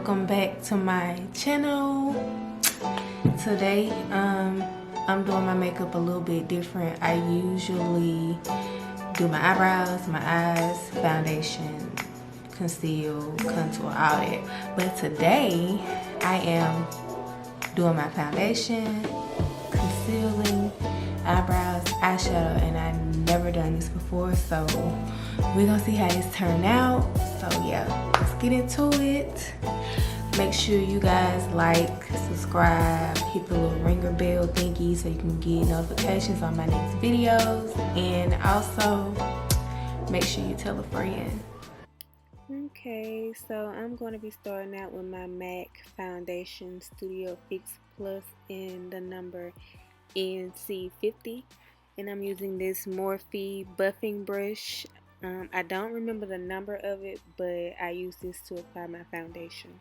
welcome back to my channel. Today I'm doing my makeup a little bit different. I usually do my eyebrows, my eyes, foundation, conceal, contour, all that, but today I am doing my foundation, concealing, eyebrows, eyeshadow, and I've never done this before, so we're gonna see how this turned out. So yeah, let's get into it. Make sure you guys like, subscribe, hit the little ringer bell thingy so you can get notifications on my next videos, and also make sure you tell a friend. Okay, so I'm going to be starting out with my MAC Foundation Studio Fix Plus in the number NC50, and I'm using this Morphe buffing brush. I don't remember the number of it, but I use this to apply my foundation.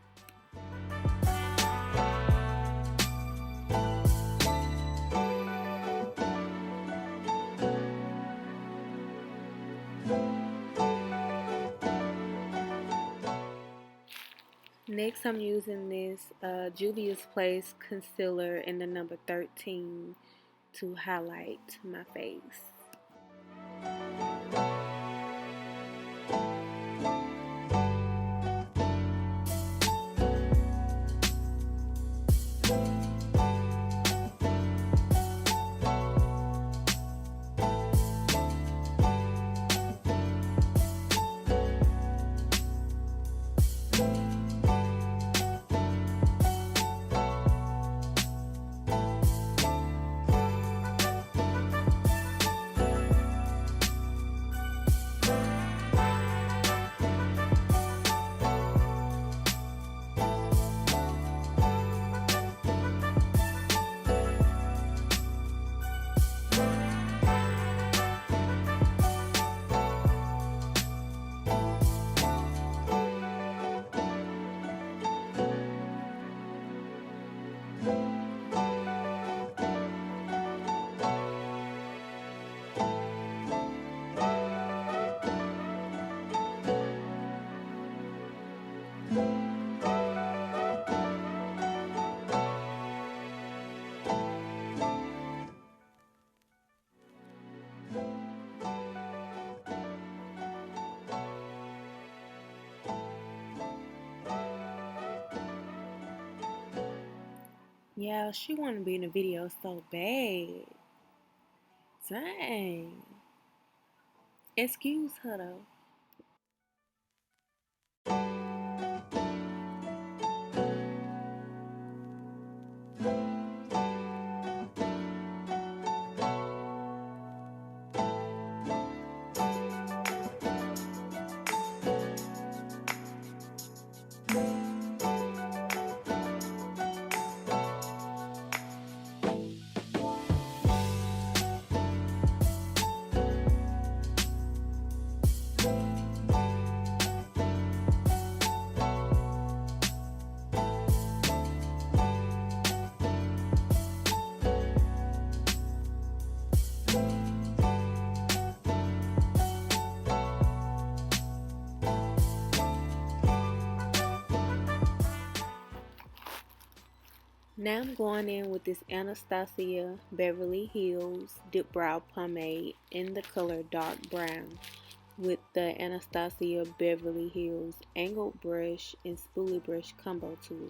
Next, I'm using this Juvias Place concealer in the number 13 to highlight my face. Yeah, she wanted to be in the video so bad. Dang. Excuse her though. Now I'm going in with this Anastasia Beverly Hills Dipbrow Pomade in the color dark brown with the Anastasia Beverly Hills angled brush and spoolie brush combo tool.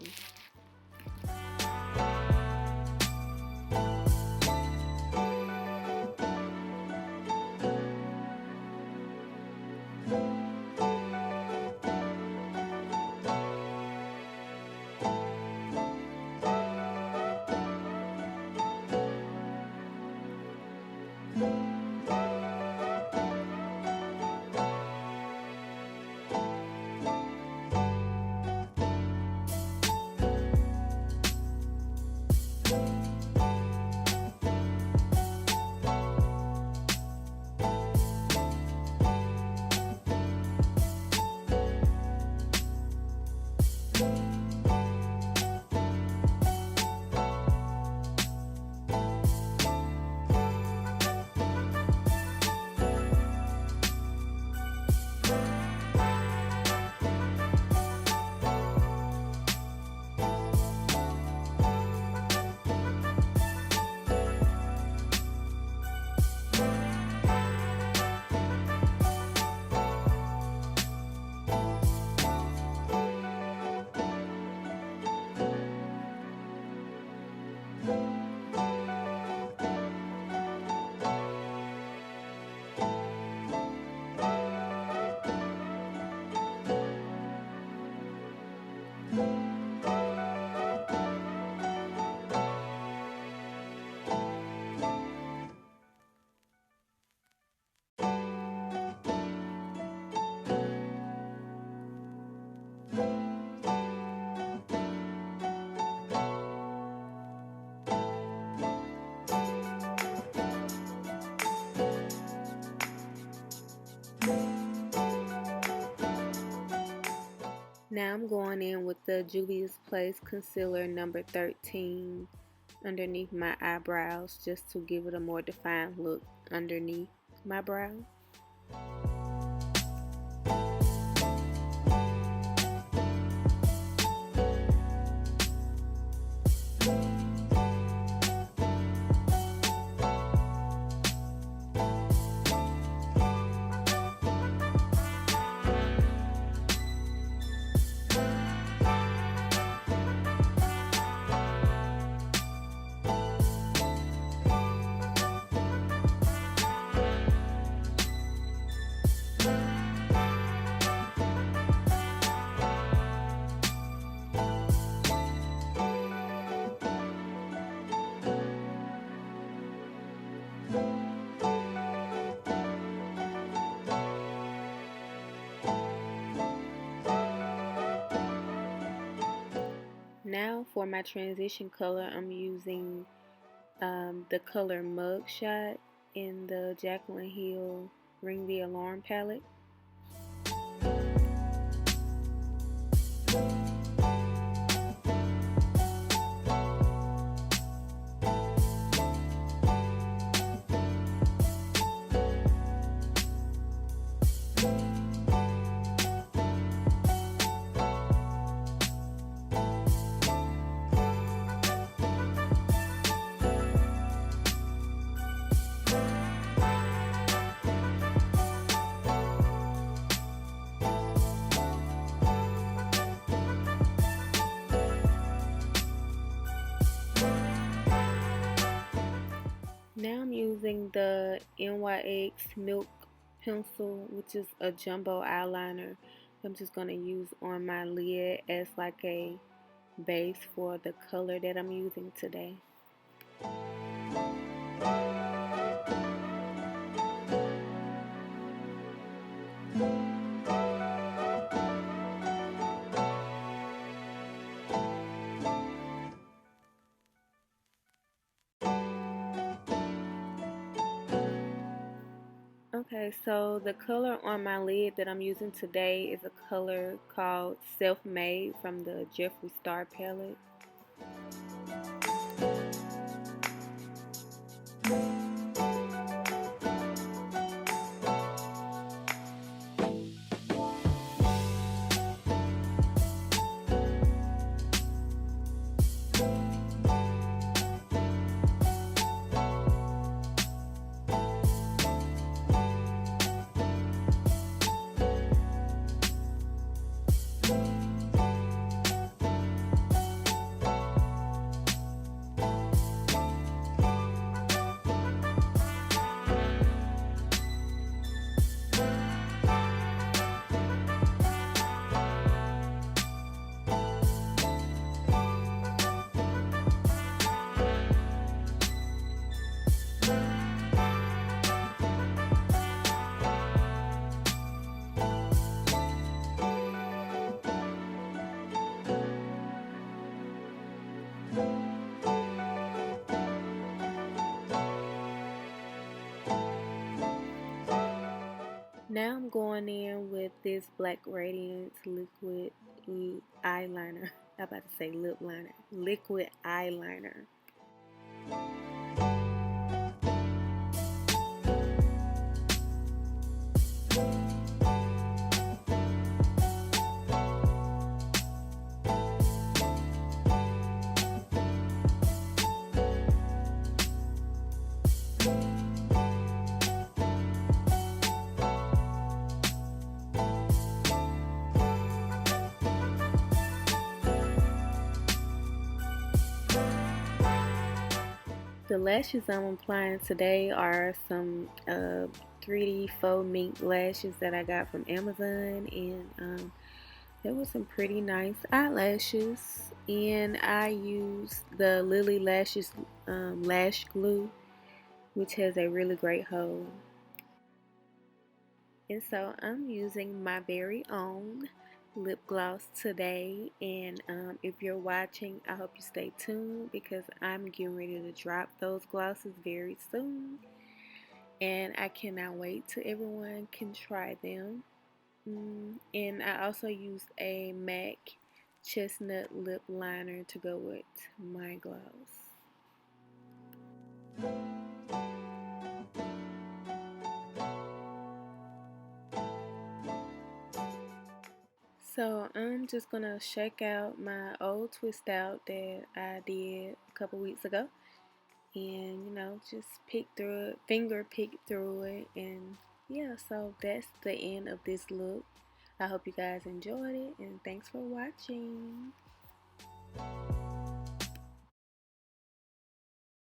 Now I'm going in with the Juvias Place Concealer number 13 underneath my eyebrows, just to give it a more defined look underneath my brow. Now for my transition color, I'm using the color Mugshot in the Jaclyn Hill Ring the Alarm palette. Now I'm using the NYX Milk pencil, which is a jumbo eyeliner. I'm just going to use on my lid as like a base for the color that I'm using today. Okay, so the color on my lid that I'm using today is a color called Self-Made from the Jefferee Star palette. Now I'm going in with this Black Radiance liquid eyeliner. I'm about to say lip liner. Liquid eyeliner. The lashes I'm applying today are some 3D faux mink lashes that I got from Amazon, and there were some pretty nice eyelashes. And I used the Lily Lashes lash glue, which has a really great hold. And so I'm using my very own lip gloss today, and if you're watching, I hope you stay tuned because I'm getting ready to drop those glosses very soon, and I cannot wait till everyone can try them. And I also used a MAC Chestnut lip liner to go with my gloss. So I'm just gonna check out my old twist out that I did a couple weeks ago, and just pick through it, finger pick through it, and yeah, so that's the end of this look. I hope you guys enjoyed it, and thanks for watching.